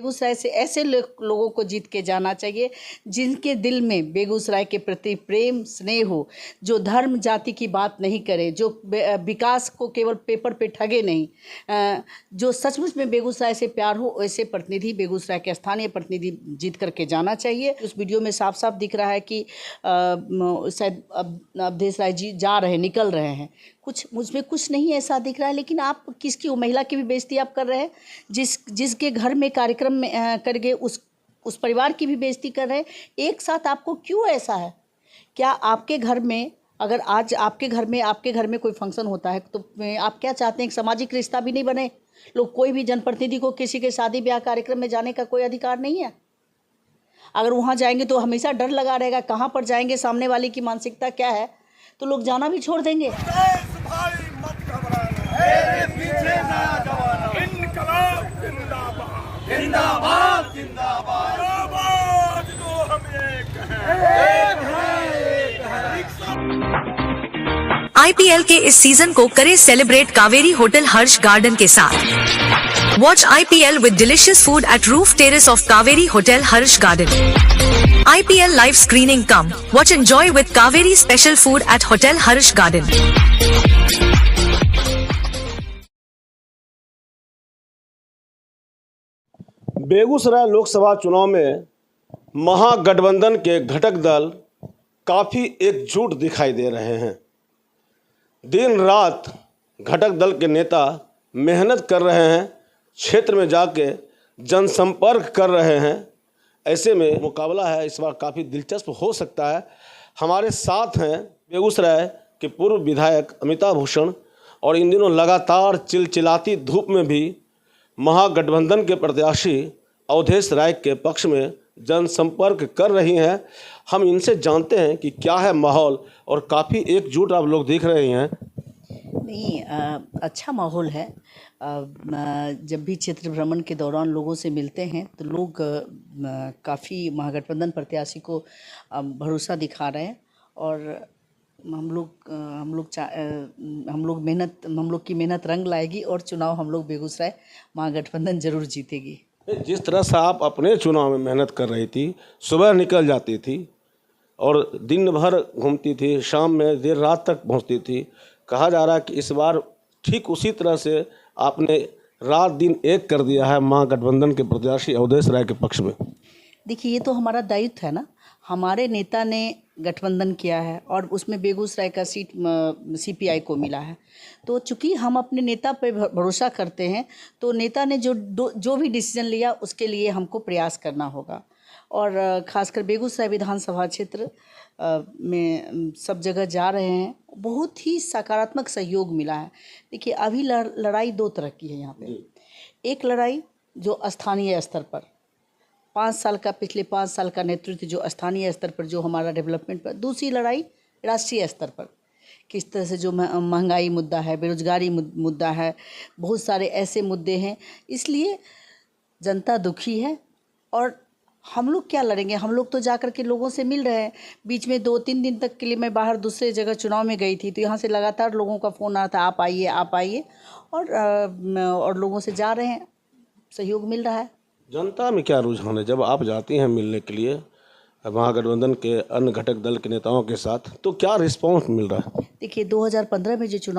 बेगूसराय से ऐसे लोगों को जीत के जाना चाहिए जिनके दिल में बेगूसराय के प्रति प्रेम स्नेह हो, जो धर्म जाति की बात नहीं करे, जो विकास को केवल पेपर पे ठगे नहीं, जो सचमुच में बेगूसराय से प्यार हो, ऐसे प्रतिनिधि बेगूसराय के स्थानीय प्रतिनिधि जीत करके जाना चाहिए। उस वीडियो में साफ साफ दिख रहा है कि शायद अवधेश राय जी जा रहे, निकल रहे हैं, कुछ मुझमें कुछ नहीं ऐसा दिख रहा है। लेकिन आप किसकी, वो महिला की भी बेइज्जती आप कर रहे हैं, जिसके घर में कार्यक्रम में करके उस परिवार की भी बेइज्जती कर रहे हैं। एक साथ आपको क्यों ऐसा है? क्या आपके घर में, अगर आज आपके घर में कोई फंक्शन होता है तो आप क्या चाहते हैं? एक सामाजिक रिश्ता भी नहीं बने? लोग, कोई भी जनप्रतिनिधि को किसी के शादी ब्याह कार्यक्रम में जाने का कोई अधिकार नहीं है? अगर वहाँ जाएंगे तो हमेशा डर लगा रहेगा, कहाँ पर जाएंगे, सामने वाले की मानसिकता क्या है, तो लोग जाना भी छोड़ देंगे। IPL के इस सीजन को करें सेलिब्रेट कावेरी होटल हर्ष गार्डन के साथ। Watch IPL with delicious food at roof terrace of Kaveri Hotel Harsh Garden. IPL live screening come. Watch enjoy with Kaveri special food at Hotel Harsh Garden. Begusarai Lok Sabha चुनाव में महागठबंधन के घटक दल काफ़ी एकजुट दिखाई दे रहे हैं। दिन रात घटक दल के नेता मेहनत कर रहे हैं, क्षेत्र में जाके जनसंपर्क कर रहे हैं। ऐसे में मुकाबला है इस बार काफ़ी दिलचस्प हो सकता है। हमारे साथ हैं बेगूसराय के पूर्व विधायक अमिताभ भूषण, और इन दिनों लगातार चिलचिलाती धूप में भी महागठबंधन के प्रत्याशी अवधेश राय के पक्ष में जनसंपर्क कर रही हैं। हम इनसे जानते हैं कि क्या है माहौल, और काफ़ी एकजुट आप लोग दिख रहे हैं। नहीं, अच्छा माहौल है। जब भी क्षेत्र भ्रमण के दौरान लोगों से मिलते हैं तो लोग काफ़ी महागठबंधन प्रत्याशी को भरोसा दिखा रहे हैं, और हम लोग की मेहनत रंग लाएगी और चुनाव हम लोग बेगूसराय महागठबंधन जरूर जीतेगी। जिस तरह से आप अपने चुनाव में मेहनत कर रही थी, सुबह निकल जाती थी और दिन भर घूमती थी, शाम में देर रात तक पहुंचती थी, कहा जा रहा है कि इस बार ठीक उसी तरह से आपने रात दिन एक कर दिया है महागठबंधन के प्रत्याशी अवधेश राय के पक्ष में। देखिए, ये तो हमारा दायित्व है ना। हमारे नेता ने गठबंधन किया है और उसमें बेगूसराय का सीट CPI को मिला है, तो चूँकि हम अपने नेता पर भरोसा करते हैं तो नेता ने जो भी डिसीजन लिया उसके लिए हमको प्रयास करना होगा। और ख़ासकर बेगूसराय विधानसभा क्षेत्र में सब जगह जा रहे हैं, बहुत ही सकारात्मक सहयोग मिला है। देखिए, अभी लड़ाई दो तरह की है यहाँ पे। एक लड़ाई जो स्थानीय स्तर पर पिछले 5 साल का नेतृत्व जो स्थानीय स्तर पर जो हमारा डेवलपमेंट पर, दूसरी लड़ाई राष्ट्रीय स्तर पर, किस तरह से जो महंगाई मुद्दा है, बेरोजगारी मुद्दा है, बहुत सारे ऐसे मुद्दे हैं। इसलिए जनता दुखी है और हम लोग क्या लड़ेंगे? हम लोग तो जा कर के लोगों से मिल रहे हैं। बीच में 2-3 दिन तक के लिए मैं बाहर दूसरे जगह चुनाव में गई थी, तो यहाँ से लगातार लोगों का फ़ोन आ रहा था, आप आइए, और लोगों से जा रहे हैं, सहयोग मिल रहा है। जनता में क्या रुझान है जब आप जाती हैं मिलने के लिए महागठबंधन के अन्य घटक दल के नेताओं के साथ, तो क्या रिस्पांस मिल रहा है? देखिए, 2015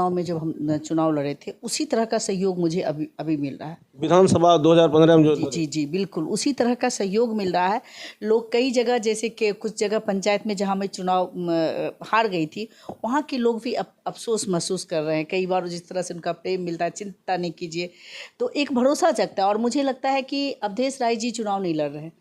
में जब हम चुनाव लड़े थे, उसी तरह का सहयोग मुझे अभी मिल रहा है। विधानसभा 2015 में जो जी बिल्कुल उसी तरह का सहयोग मिल रहा है। लोग कई जगह, जैसे कि कुछ जगह पंचायत में जहाँ मैं चुनाव हार गई थी, वहाँ के लोग भी अफसोस महसूस कर रहे हैं। कई बार जिस तरह से उनका प्रेम मिलता है, चिंता नहीं कीजिए, तो एक भरोसा जगता है। और मुझे लगता है कि अवधेश राय जी चुनाव नहीं लड़ रहे हैं।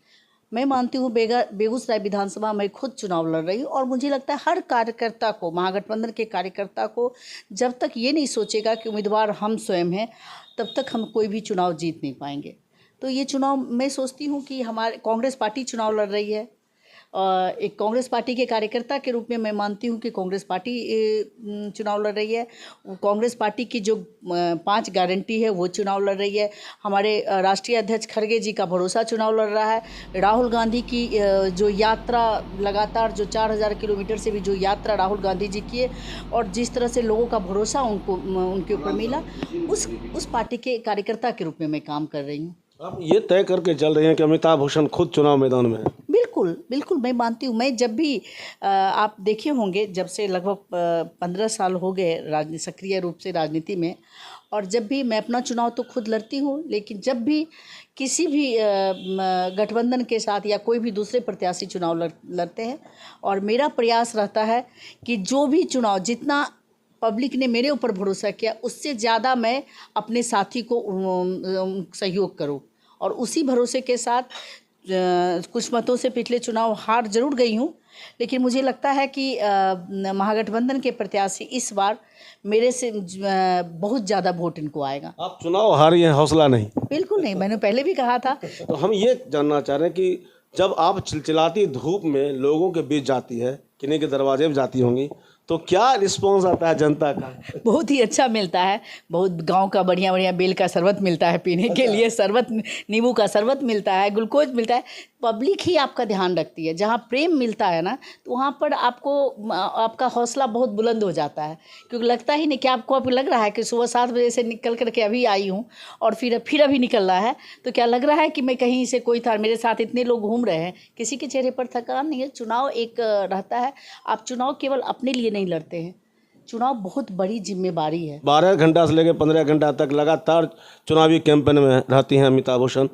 मैं मानती हूँ बेगूसराय विधानसभा में खुद चुनाव लड़ रही हूँ, और मुझे लगता है हर कार्यकर्ता को, महागठबंधन के कार्यकर्ता को, जब तक ये नहीं सोचेगा कि उम्मीदवार हम स्वयं हैं, तब तक हम कोई भी चुनाव जीत नहीं पाएंगे। तो ये चुनाव, मैं सोचती हूँ कि हमारे कांग्रेस पार्टी चुनाव लड़ रही है। एक कांग्रेस पार्टी के कार्यकर्ता के रूप में मैं मानती हूँ कि कांग्रेस पार्टी चुनाव लड़ रही है। कांग्रेस पार्टी की जो 5 गारंटी है वो चुनाव लड़ रही है। हमारे राष्ट्रीय अध्यक्ष खड़गे जी का भरोसा चुनाव लड़ रहा है। राहुल गांधी की जो यात्रा लगातार, जो 4000 किलोमीटर से भी जो यात्रा राहुल गांधी जी की है, और जिस तरह से लोगों का भरोसा उनके ऊपर मिला, उस पार्टी के कार्यकर्ता के रूप में मैं काम कर रही हूँ। आप ये तय करके चल रहे हैं कि अमिताभ बच्चन खुद चुनाव मैदान में हैं? बिल्कुल बिल्कुल, मैं मानती हूँ। मैं जब भी आप देखे होंगे, जब से लगभग 15 साल हो गए सक्रिय रूप से राजनीति में, और जब भी मैं अपना चुनाव तो खुद लड़ती हूँ, लेकिन जब भी किसी भी गठबंधन के साथ या कोई भी दूसरे प्रत्याशी चुनाव लड़ते हैं, और मेरा प्रयास रहता है कि जो भी चुनाव, जितना पब्लिक ने मेरे ऊपर भरोसा किया, उससे ज़्यादा मैं अपने साथी को सहयोग करूं, और उसी भरोसे के साथ कुछ मतों से पिछले चुनाव हार जरूर गई हूं, लेकिन मुझे लगता है कि महागठबंधन के प्रत्याशी इस बार मेरे से बहुत ज़्यादा वोट इनको आएगा। आप चुनाव हारी हैं, हौसला नहीं? बिल्कुल नहीं, मैंने पहले भी कहा था। तो हम ये जानना चाह रहे हैं कि जब आप चिलचिलाती धूप में लोगों के बीच जाती है, किन्हीं के दरवाजे पे जाती होंगी, तो क्या रिस्पॉन्स आता है जनता का? बहुत ही अच्छा मिलता है। बहुत गांव का बढ़िया बढ़िया बेल का शरबत मिलता है पीने के लिए, शरबत, नींबू का शरबत मिलता है, ग्लूकोज मिलता है। पब्लिक ही आपका ध्यान रखती है। जहाँ प्रेम मिलता है ना, तो वहाँ पर आपका हौसला बहुत बुलंद हो जाता है, क्योंकि लगता ही नहीं कि आपको अब लग रहा है कि सुबह 7 बजे से निकल करके अभी आई हूँ और फिर अभी निकल रहा है, तो क्या लग रहा है कि मैं कहीं से कोई था, मेरे साथ इतने लोग घूम रहे हैं, किसी के चेहरे पर थकान नहीं है। चुनाव एक रहता है, आप चुनाव केवल अपने लिए नहीं लड़ते हैं, चुनाव बहुत बड़ी जिम्मेदारी है। 12 घंटा से लेकर 15 घंटा तक लगातार चुनावी कैंपेन में रहती हैं अमिताभ बच्चन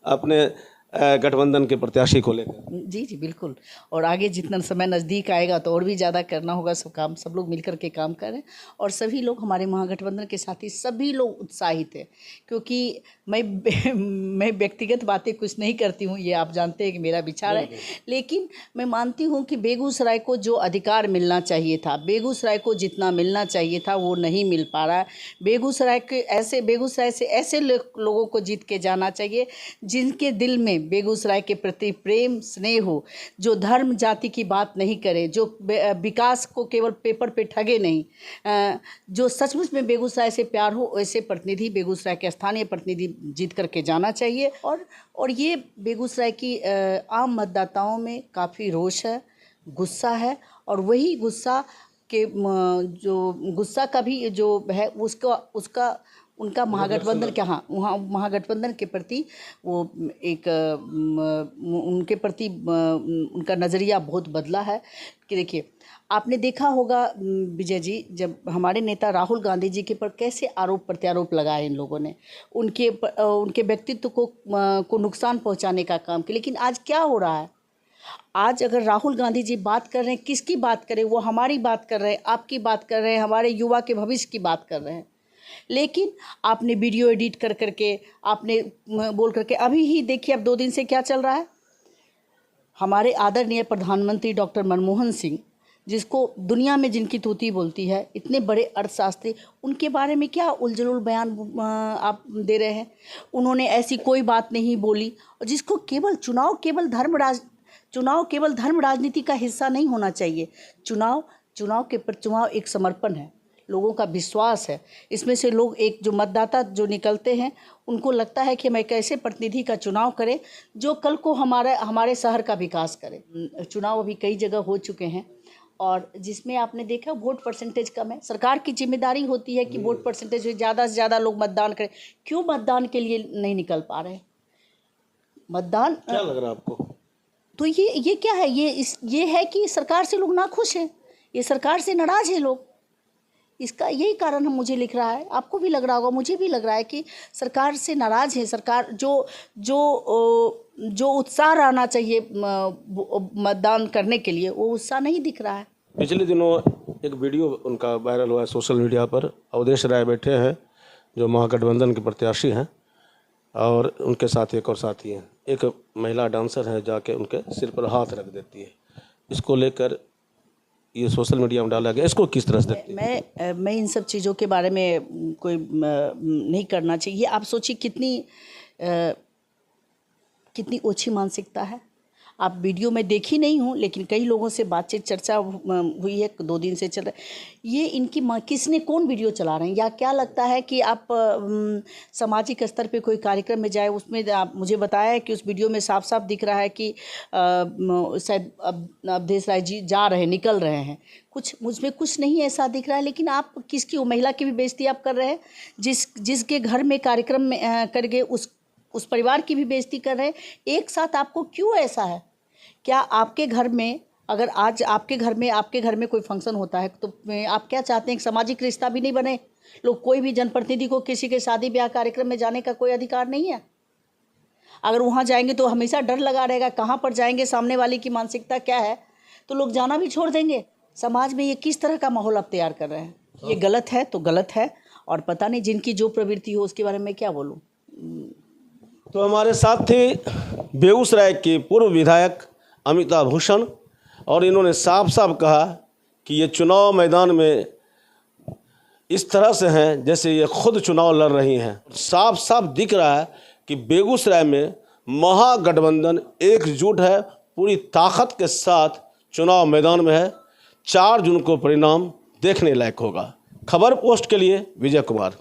अपने गठबंधन के प्रत्याशी को लेकर। जी जी बिल्कुल, और आगे जितना समय नज़दीक आएगा तो और भी ज़्यादा करना होगा। सब लोग मिलकर के काम करें, और सभी लोग, हमारे महागठबंधन के साथी सभी लोग उत्साहित हैं, क्योंकि मैं व्यक्तिगत बातें कुछ नहीं करती हूँ, ये आप जानते हैं कि मेरा विचार है, लेकिन मैं मानती हूँ कि बेगूसराय को जो अधिकार मिलना चाहिए था, बेगूसराय को जितना मिलना चाहिए था, वो नहीं मिल पा रहा है। बेगूसराय से ऐसे लोगों को जीत के जाना चाहिए जिनके दिल में बेगूसराय के प्रति प्रेम स्नेह हो, जो धर्म जाति की बात नहीं करे, जो विकास को केवल पेपर पे ठगे नहीं, जो सचमुच में बेगूसराय से प्यार हो, ऐसे प्रतिनिधि, बेगूसराय के स्थानीय प्रतिनिधि जीत करके जाना चाहिए। और ये बेगूसराय की आम मतदाताओं में काफ़ी रोष है, गुस्सा है, और वही गुस्सा के जो गुस्सा का भी जो है उसका उनका महागठबंधन क्या, हाँ, वहाँ महागठबंधन के प्रति वो एक उनके प्रति उनका नज़रिया बहुत बदला है। कि देखिए, आपने देखा होगा विजय जी, जब हमारे नेता राहुल गांधी जी के पर कैसे आरोप प्रत्यारोप लगाए इन लोगों ने, उनके व्यक्तित्व को नुकसान पहुंचाने का काम किया, लेकिन आज क्या हो रहा है? आज अगर राहुल गांधी जी बात कर रहे हैं, किसकी बात करें? वो हमारी बात कर रहे हैं, आपकी बात कर रहे हैं, हमारे युवा के भविष्य की बात कर रहे हैं। लेकिन आपने वीडियो एडिट कर करके, आपने बोल करके, अभी ही देखिए अब 2 दिन से क्या चल रहा है। हमारे आदरणीय प्रधानमंत्री डॉक्टर मनमोहन सिंह, जिसको दुनिया में जिनकी तूती बोलती है, इतने बड़े अर्थशास्त्री, उनके बारे में क्या उलझुल बयान आप दे रहे हैं? उन्होंने ऐसी कोई बात नहीं बोली, और जिसको चुनाव केवल धर्म राजनीति का हिस्सा नहीं होना चाहिए। चुनाव एक समर्पण है, लोगों का विश्वास है। इसमें से लोग, एक जो मतदाता जो निकलते हैं, उनको लगता है कि हम एक ऐसे प्रतिनिधि का चुनाव करें जो कल को हमारे शहर का विकास करे। चुनाव अभी कई जगह हो चुके हैं, और जिसमें आपने देखा वोट परसेंटेज कम है। सरकार की जिम्मेदारी होती है कि वोट परसेंटेज ज़्यादा से ज़्यादा लोग मतदान करें। क्यों मतदान के लिए नहीं निकल पा रहे? मतदान क्या लग रहा है आपको? तो ये क्या है? ये है कि सरकार से लोग नाखुश हैं, ये सरकार से नाराज़ है लोग। इसका यही कारण मुझे लिख रहा है, आपको भी लग रहा होगा, मुझे भी लग रहा है कि सरकार से नाराज़ है। सरकार जो उत्साह रहना चाहिए मतदान करने के लिए, वो उत्साह नहीं दिख रहा है। पिछले दिनों एक वीडियो उनका वायरल हुआ है सोशल मीडिया पर। अवधेश राय बैठे हैं, जो महागठबंधन के प्रत्याशी हैं, और उनके साथ एक और साथी हैं। एक महिला डांसर है, जाके उनके सिर पर हाथ रख देती है। इसको लेकर ये सोशल मीडिया में डाला गया, इसको किस तरह से देखते हैं? मैं इन सब चीज़ों के बारे में कोई नहीं करना चाहिए। आप सोचिए कितनी ओछी मानसिकता है। आप वीडियो में देखी नहीं हूँ, लेकिन कई लोगों से बातचीत चर्चा हुई है, 2 दिन से चल रहा है। ये इनकी किसने कौन वीडियो चला रहे हैं? या क्या लगता है कि आप सामाजिक स्तर पे कोई कार्यक्रम में जाए, उसमें आप मुझे बताया है कि उस वीडियो में साफ साफ दिख रहा है कि शायद अवधेश राय जी जा रहे हैं, निकल रहे हैं। मुझमें कुछ नहीं ऐसा दिख रहा है, लेकिन आप किसकी, वो महिला की भी बेइज्जती आप कर रहे हैं, जिसके घर में कार्यक्रम में करके उस परिवार की भी बेइज्जती कर रहे हैं। एक साथ आपको क्यों ऐसा है? क्या आपके घर में, अगर आज आपके घर में कोई फंक्शन होता है तो आप क्या चाहते हैं? एक सामाजिक रिश्ता भी नहीं बने? लोग, कोई भी जनप्रतिनिधि को किसी के शादी ब्याह कार्यक्रम में जाने का कोई अधिकार नहीं है? अगर वहाँ जाएंगे तो हमेशा डर लगा रहेगा, कहाँ पर जाएंगे, सामने वाले की मानसिकता क्या है, तो लोग जाना भी छोड़ देंगे। समाज में ये किस तरह का माहौल आप तैयार कर रहे हैं? ये गलत है तो गलत है, और पता नहीं जिनकी जो प्रवृत्ति हो उसके बारे में क्या बोलूं। तो हमारे साथ थे बेगूसराय के पूर्व विधायक अमिता भूषण, और इन्होंने साफ साफ कहा कि ये चुनाव मैदान में इस तरह से हैं जैसे ये खुद चुनाव लड़ रही हैं। साफ साफ दिख रहा है कि बेगूसराय में महागठबंधन एकजुट है, पूरी ताकत के साथ चुनाव मैदान में है। 4 जून को परिणाम देखने लायक होगा। खबर पोस्ट के लिए विजय कुमार।